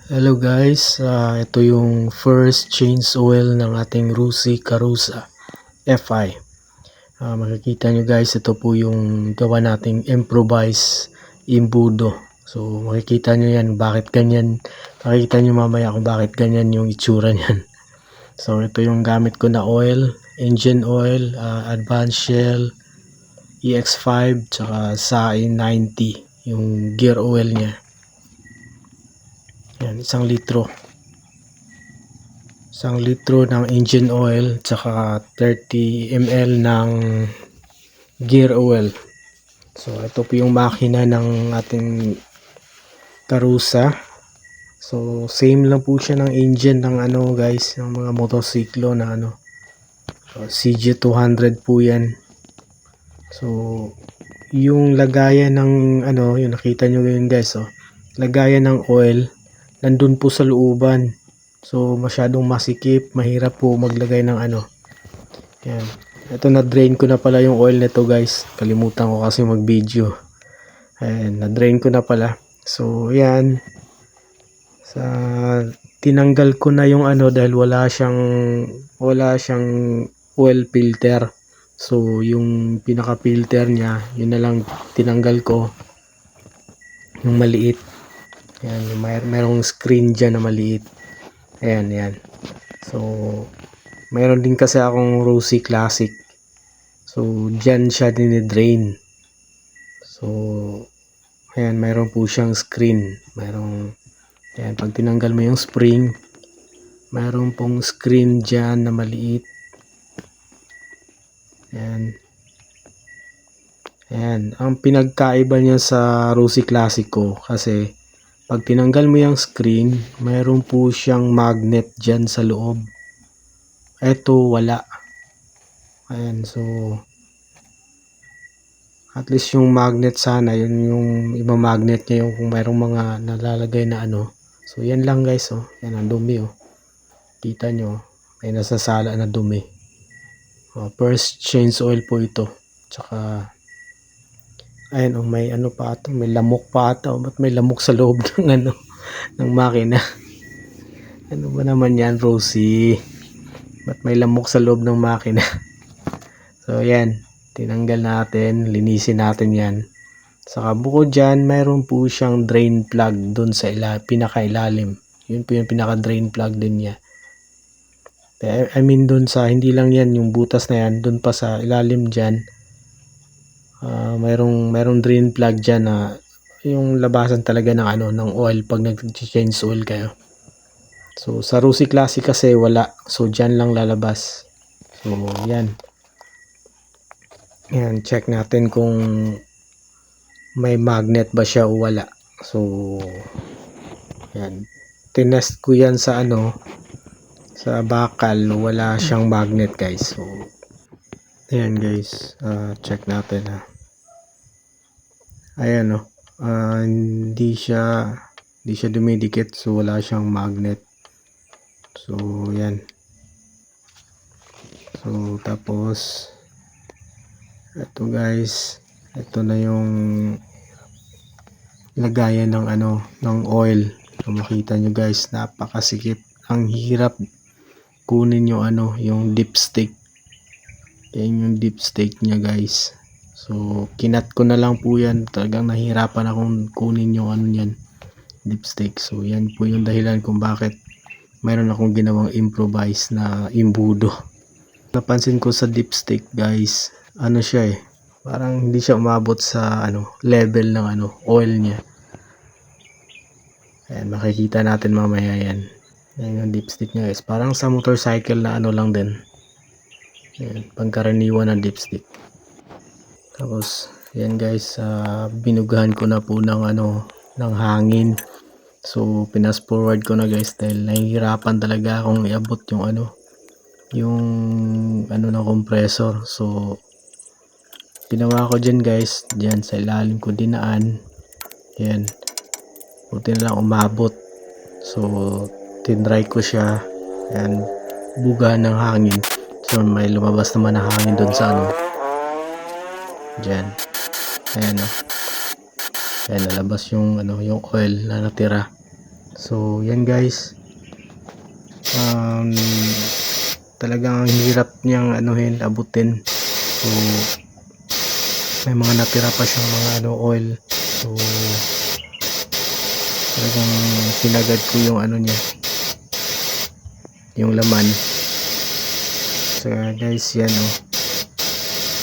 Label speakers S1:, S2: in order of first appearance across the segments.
S1: Hello guys, ito yung first change oil ng ating Rusi Karusa FI. Makikita nyo guys, ito po yung gawa nating improvise imbudo. So makikita nyo yan, bakit ganyan. Makikita nyo mamaya kung bakit ganyan yung itsura nyan. So ito yung gamit ko na oil, engine oil, Advanced Shell EX5, tsaka Sain 90, yung gear oil nya. Yan, 1 litro. 1 litro ng engine oil tsaka 30 ml ng gear oil. So ito po yung makina ng ating Karusa. So same lang po siya ng engine ng guys, ng mga motorsiklo na CG200 po yan. So yung lagayan ng yung nakita nyo yun guys, lagayan ng oil nandun po sa looban. So masyadong masikip, mahirap po maglagay ng yan. Ito, na-drain ko na pala yung oil nito guys. Kalimutan ko kasi mag-video. Ayan, na-drain ko na pala. So yan. Tinanggal ko na yung dahil wala siyang oil filter. So yung pinaka-filter niya, yun na lang tinanggal ko. Yung maliit. Yan, merong screen dyan na maliit. Ayan, yan. So mayroon din kasi akong Rusi Classic. So dyan siya dinidrain. So ayan, mayroon po siyang screen. Ayan, pag tinanggal mo yung spring, mayroon pong screen dyan na maliit. Ayan. Ayan, ang pinagkaiba niya sa Rusi Classic ko, kasi pag tinanggal mo yung screen, mayroon po siyang magnet dyan sa loob. Eto wala. Ayan, so at least yung magnet sana, yun yung magnet niya, yung kung mayroong mga nalalagay na So yan lang guys, yan ang dumi, kita nyo, may nasasala na dumi. First change oil po ito. Tsaka ayan, may pa ito, may lamok pa ito. Ba't may lamok sa loob ng ng makina? Ano ba naman yan, Rosie? Ba't may lamok sa loob ng makina? So yan, tinanggal natin, linisin natin yan. Saka bukod dyan, mayroon po siyang drain plug dun sa pinakailalim. Yun po yung pinaka-drain plug din niya. I mean dun sa, hindi lang yan, yung butas na yan, dun pa sa ilalim dyan. Mayroong drain plug dyan na yung labasan talaga ng ng oil pag nag-change oil kayo. So sa Rusi Classic kasi wala. So dyan lang lalabas. So yan. Yan, check natin kung may magnet ba siya o wala. So yan. Tinest ko yan sa sa bakal, wala siyang magnet guys. So ayan guys, check natin ayan hindi siya dumidikit, so wala siyang magnet. So yan. So tapos ito guys, ito na yung lagayan ng ng oil. So makita nyo guys, napakasikip. Ang hirap kunin yung yung dipstick. Yan yung dipstick niya guys. So kinat ko na lang po yan. Talagang nahirapan akong kunin yung yan, dipstick. So yan po yung dahilan kung bakit mayroon akong ginawang improvise na imbudo. Napansin ko sa dipstick guys, siya parang hindi siya umabot sa level ng oil niya. Ayan, makikita natin mamaya yan. Yan yung dipstick niya guys. Parang sa motorcycle na lang din. Ayan, pangkaraniwan ng dipstick. Tapos yan guys, binugahan ko na po ng ng hangin. So pinas forward ko na guys dahil nahihirapan talaga akong iabot yung yung ng compressor. So ginawa ko dyan guys, dyan sa ilalim ko dinaan. Yan, buti na lang umabot. So tinry ko siya. Yan, buga ng hangin. So may lumabas naman na hangin dun sa dyan. Ayan ayan, nalabas yung yung oil na natira. So yan guys, talagang ang hirap niyang anuhin, abutin. So may mga natira pa siyang mga oil. So talagang sinagad ko yung niya, yung laman. So guys, yan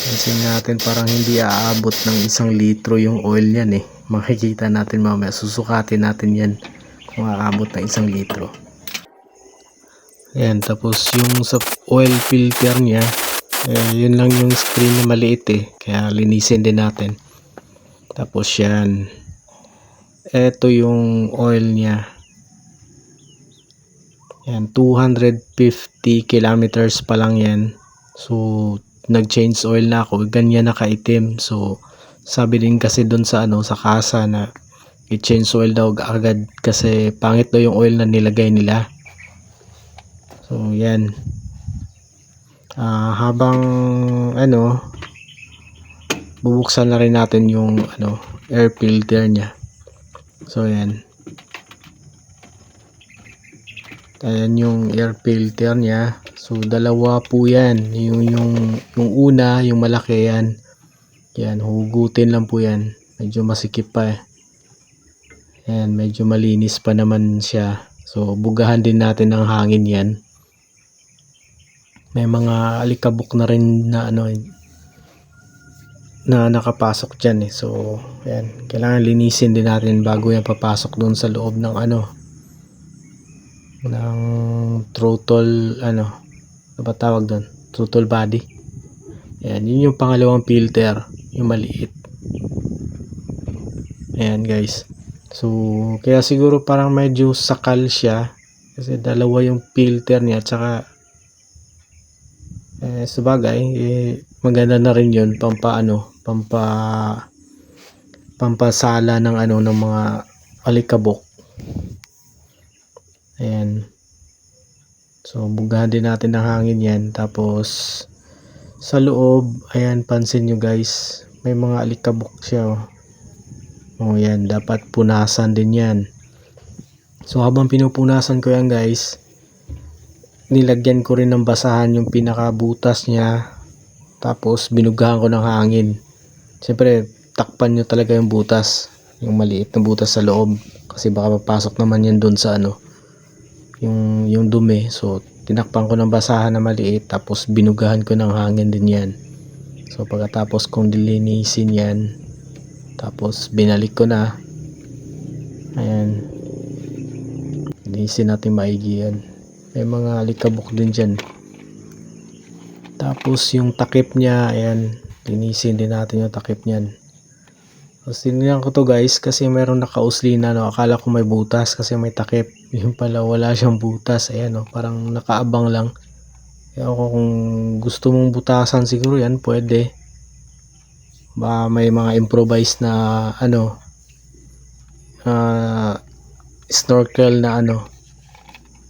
S1: pansin natin parang hindi aabot ng 1 litro yung oil yan makikita natin mamaya, susukatin natin yan kung aabot ng 1 litro. Ayan, tapos yung sa oil filter niya, yun lang yung screen na maliit kaya linisin din natin. Tapos yan, eto yung oil niya. Yan, 250 kilometers pa lang yan. So nag-change oil na ako, ganyan nakaitim. So sabi din kasi dun sa sa kasa na i-change oil daw agad kasi pangit daw yung oil na nilagay nila. So yan, habang bubuksan na rin natin yung air filter niya. So yan, ayan yung air filter niya. So dalawa po yan, yung una, yung malaki yan, hugutin lang po yan, medyo masikip pa Ayan, medyo malinis pa naman siya. So bugahan din natin ng hangin yan. May mga alikabok na rin na na nakapasok dyan So ayan, kailangan linisin din natin bago yan papasok dun sa loob ng ng throttle, ano ba tawag doon, throttle body. Ayan, yun yung pangalawang filter, yung maliit. Ayan guys, so kaya siguro parang medyo sakal siya kasi dalawa yung filter niya. Tsaka sabagay maganda na rin yun, pampasala ng ng mga alikabok. Ayan, so bugahan din natin ng hangin yan. Tapos sa loob, ayan, pansin nyo guys, may mga alikabok siya yan, dapat punasan din yan. So habang pinupunasan ko yan guys, nilagyan ko rin ng basahan yung pinakabutas niya, tapos binugahan ko ng hangin. Siyempre takpan nyo talaga yung butas, yung maliit na butas sa loob, kasi baka papasok naman yan dun sa yung dumi. So tinakpan ko ng basahan na maliit, tapos binugahan ko ng hangin din yan. So pagkatapos kong dilinisin yan, tapos binalik ko na, ayan, linisin natin maigi yan. May mga alikabok din dyan. Tapos yung takip niya, ayan, linisin din natin yung takip niyan. Tapos tinignan ko to guys kasi meron nakauslina, akala ko may butas kasi may takip. Yung pala wala siyang butas. Ayan parang nakaabang lang. Kaya kung gusto mong butasan siguro yan, pwede. Ba may mga improvised na snorkel na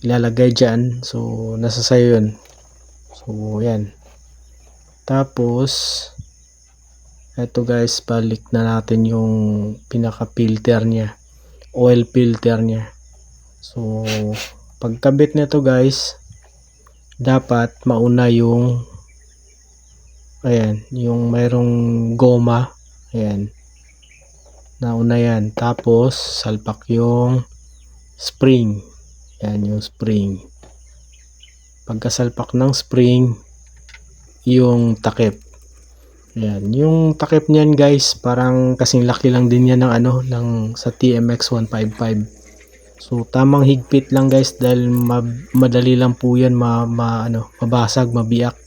S1: ilalagay dyan. So nasa sayo yun. So yan. Tapos eto guys, balik na natin yung pinaka filter niya, oil filter niya. So pagkabit nito guys, dapat mauna yung yung mayroong goma, nauna yan. Tapos salpak yung spring, yung spring. Pagkasalpak ng spring, yung takip. Yung takip niyan guys, parang kasing laki lang din yan ng sa TMX 155. So tamang higpit lang guys, dahil madali lang po yan mabasag, mabiyak.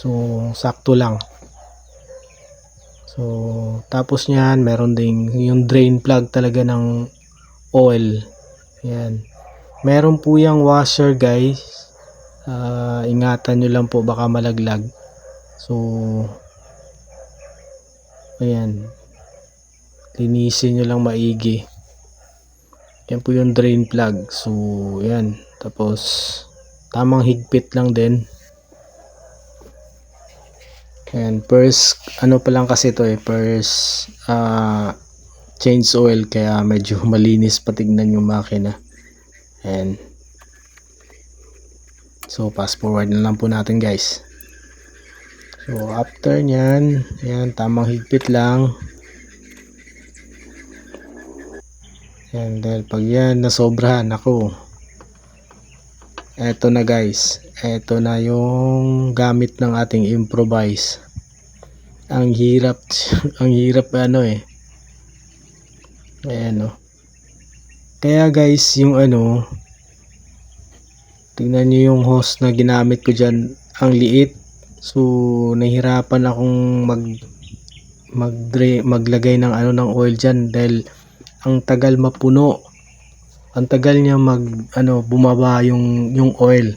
S1: So sakto lang. So tapos niyan, meron ding yung drain plug talaga ng oil. Meron po yung washer guys. Ingatan nyo lang po, baka malaglag. So ayan, linisin nyo lang maigi. Yan po yung drain plug. So ayan, tapos tamang higpit lang din. And first pa lang kasi ito first change oil kaya medyo malinis patignan yung makina. And so fast forward na lang po natin guys. So after nyan, ayan, tamang higpit lang. Ayan, dahil pag yan nasobrahan ako, eto na guys, eto na yung gamit ng ating improvise. Ang hirap ang hirap ano eh. Ayan o. Kaya guys, yung ano, tingnan nyo yung hose na ginamit ko dyan, ang liit. So nahihirapan akong maglagay ng ano ng oil dyan dahil ang tagal mapuno. Ang tagal niya bumaba yung oil.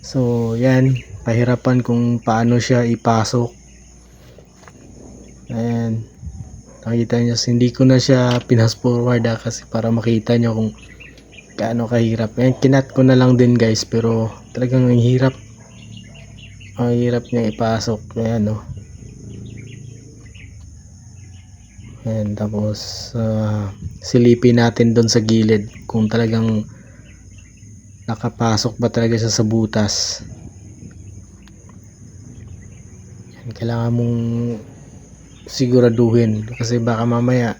S1: So yan, pahirapan kung paano siya ipasok. Ayan, nakita nyo, hindi ko na siya pinas forward kasi para makita nyo kung gaano kahirap. Ayan, kinat ko na lang din guys, pero talagang ang hirap niya ipasok. Ayan o. Ayan, tapos silipin natin doon sa gilid kung talagang nakapasok ba talaga siya sa butas. Ayan, kailangan mong siguraduhin kasi baka mamaya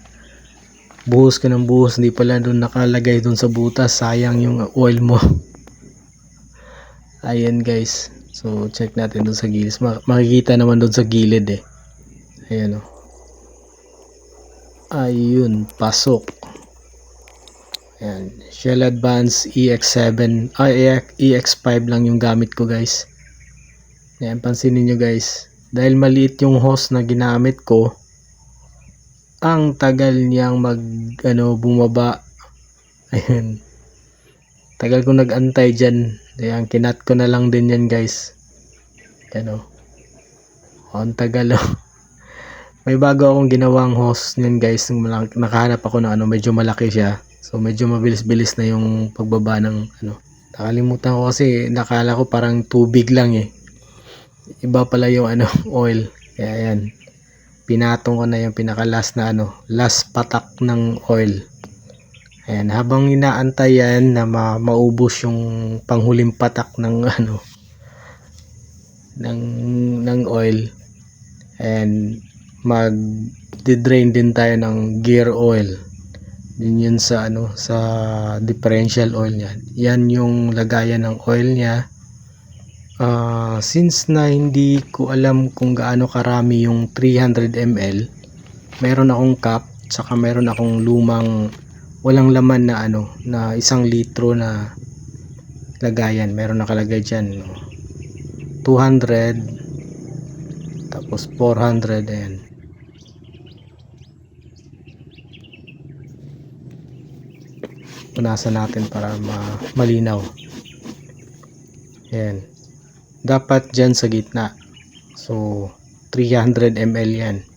S1: buhos ka ng buhos, hindi pala doon nakalagay doon sa butas, sayang yung oil mo. Ayan guys, so check natin doon sa gilid. Makikita naman doon sa gilid eh. Ayan o. Ayun, pasok. Ayan, Shell Advance EX7 EX5 lang yung gamit ko guys. Ayan, pansinin nyo guys, dahil maliit yung hose na ginamit ko, ang tagal niyang bumaba. Ayan, tagal ko nag-antay dyan. Ayan, kinat ko na lang din yan guys. Ayan o. Ang tagal o. May bago akong ginawang hose niyan guys. Nakahanap ako ng medyo malaki siya. So medyo mabilis-bilis na yung pagbaba ng Nakalimutan ko kasi nakala ko parang tubig lang eh. Iba pala yung oil. Kaya yan. Pinatong ko na yung pinaka last na last patak ng oil. Ayan, habang inaantay yan na maubos yung panghuling patak ng ng oil. And mag-drain din tayo ng gear oil. Yun sa sa differential oil niya. Yan yung lagayan ng oil niya. Since na hindi ko alam kung gaano karami yung 300 ml, meron akong cup, saka meron akong lumang walang laman na na 1 litro na lagayan. Meron nakalagay dyan 200 tapos 400. Ayan, punasan natin para malinaw. Ayan, dapat dyan sa gitna. So 300 ml yan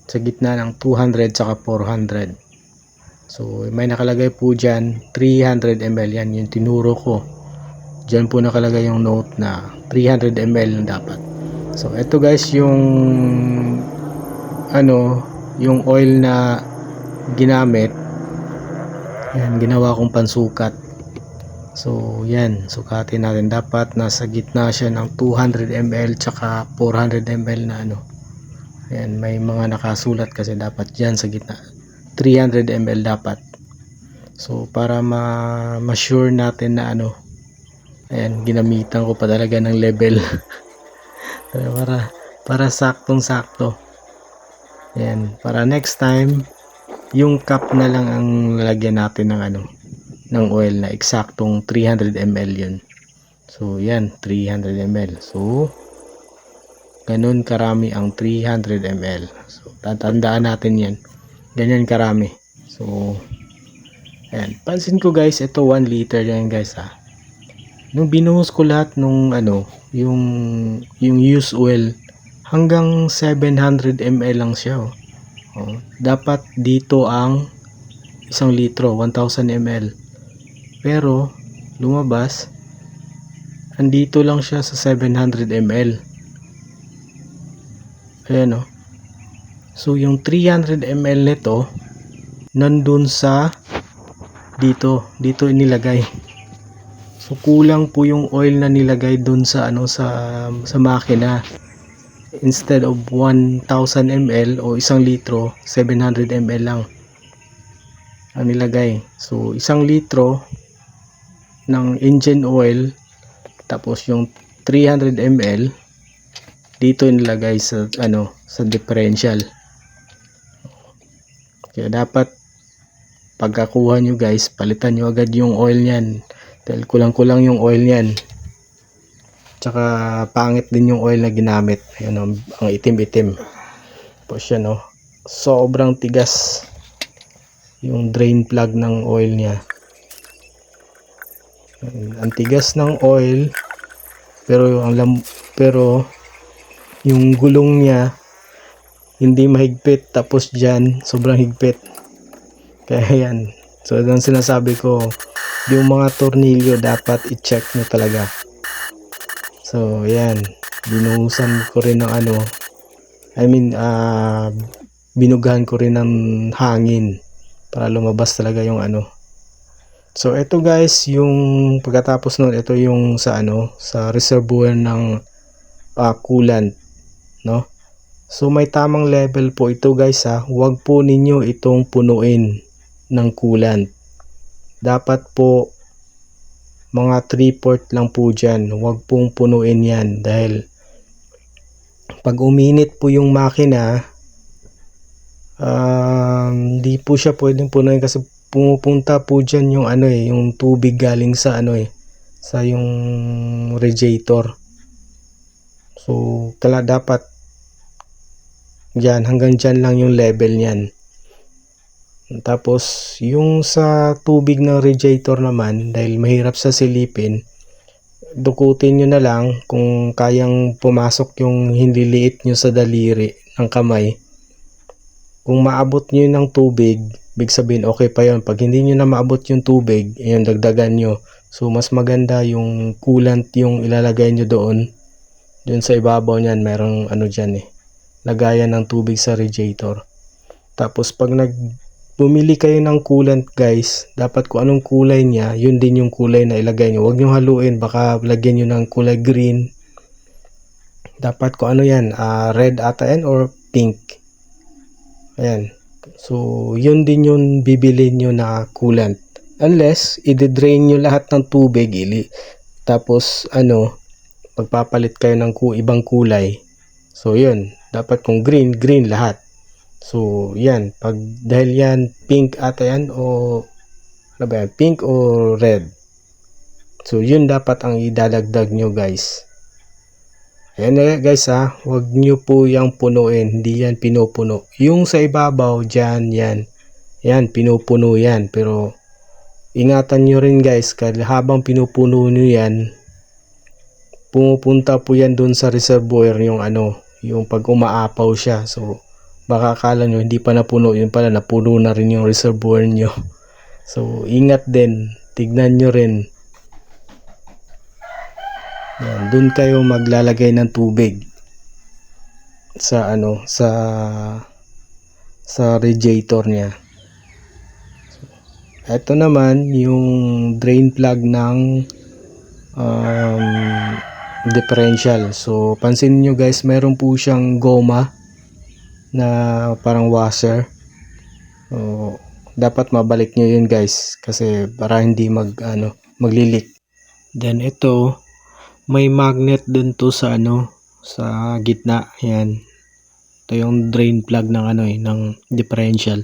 S1: sa gitna ng 200 saka 400. So may nakalagay po dyan 300 ml. Yan yung tinuro ko. Dyan po nakalagay yung note na 300 ml na dapat. So ito guys yung yung oil na ginamit. Yan, ginawa kong pansukat. So yan, sukatin natin. Dapat nasa gitna siya ng 200 ml tsaka 400 ml na Ayan, may mga nakasulat kasi dapat dyan sa gitna 300 ml dapat. So para ma-sure natin na ayan, ginamitan ko pa talaga ng level. para saktong sakto. Ayan, para next time yung cup na lang ang lalagyan natin ng ng oil na eksaktong 300 ml yun. So yan, 300 ml. So ganun karami ang 300 ml. So tatandaan natin yan, ganyan karami. So ayan, pansin ko guys, ito 1 liter yan guys nung binuhos ko lahat nung yung used oil, hanggang 700 ml lang siya dapat dito ang 1 litro 1000 ml, pero lumabas andito lang siya sa 700 ml. Ayan So yung 300 ml nito nandun sa dito inilagay. So kulang po yung oil na nilagay dun sa sa makina. Instead of 1000 ml o 1 litro, 700 ml lang ang nilagay. So 1 litro ng engine oil, tapos yung 300 ml dito inilagay sa sa differential. Kaya dapat pagkakuha nyo guys, palitan nyo agad yung oil niyan dahil kulang-kulang yung oil niyan. Tsaka pangit din yung oil na ginamit. Ayan, ang itim-itim. Tapos yan, sobrang tigas yung drain plug ng oil niya. Ang tigas ng oil, pero yung gulong niya hindi mahigpit, tapos dyan sobrang higpit. Kaya yan, so ang sinasabi ko, yung mga tornilyo dapat i-check nyo talaga. So yan, binuhusan ko rin ng binugahan ko rin ng hangin para lumabas talaga yung So ito guys, yung pagkatapos nun, ito yung sa sa reservoir ng coolant, no? So may tamang level po ito guys Huwag po ninyo itong punuin ng coolant. Dapat po mga 3/4 lang po dyan. Huwag pong punuin yan dahil pag uminit po yung makina, hindi po siya pwedeng punuin kasi pumupunta po dyan yung yung tubig galing sa sa yung radiator. So dapat yan, hanggang dyan lang yung level niyan. Tapos yung sa tubig ng radiator naman, dahil mahirap sa silipin, dukutin nyo na lang kung kayang pumasok yung hindi liit nyo sa daliri ng kamay. Kung maabot nyo ng tubig, big sabihin okay pa yon. Pag hindi nyo na maabot yung tubig, ayun, dagdagan nyo. So mas maganda yung coolant yung ilalagay nyo doon sa ibabaw niyan. Merong dyan lagayan ng tubig sa radiator. Tapos pag bumili kayo ng coolant guys, dapat kung anong kulay niya, yun din yung kulay na ilagay nyo. Huwag nyo haluin, baka lagyan nyo ng kulay green. Dapat kung ano yan, red ata yan or pink. Ayan. So yun din yung bibili nyo na coolant. Unless i-drain nyo lahat ng tubig, tapos pagpapalit kayo ng ibang kulay. So yun, dapat kung green lahat. So yan, dahil yan pink ata yan o pink o red. So yun dapat ang idadagdag nyo guys. Ayan na guys huwag nyo po yung punuin, hindi yan pinupuno. Yung sa ibabaw dyan, yan pinupuno yan, pero ingatan nyo rin guys, habang pinupuno nyo yan, pumupunta po yan dun sa reservoir yung yung pag umaapaw siya. So baka akala nyo hindi pa napuno, yun pala napuno na rin yung reservoir nyo. So ingat din, tignan nyo rin. Yan, dun kayo maglalagay ng tubig sa sa radiator niya. So, ito naman yung drain plug ng differential. So pansin nyo guys, meron po siyang goma na parang washer. So, dapat mabalik nyo yun guys kasi para hindi maglilik. Then ito, may magnet dun to sa sa gitna. Yan, ito yung drain plug ng ng differential.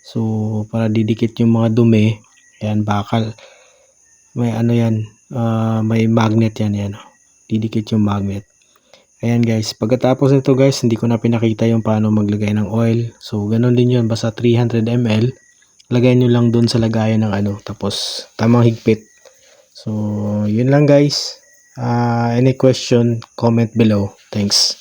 S1: So para didikit yung mga dumi, yan, bakal may yan, may magnet yan, didikit yung magnet. Ayan guys, pagkatapos nito guys, hindi ko na pinakita yung paano maglagay ng oil. So ganun din yun, basta 300 ml lagay nyo lang dun sa lagayan ng tapos tamang higpit. So yun lang guys. Any question, comment below. Thanks.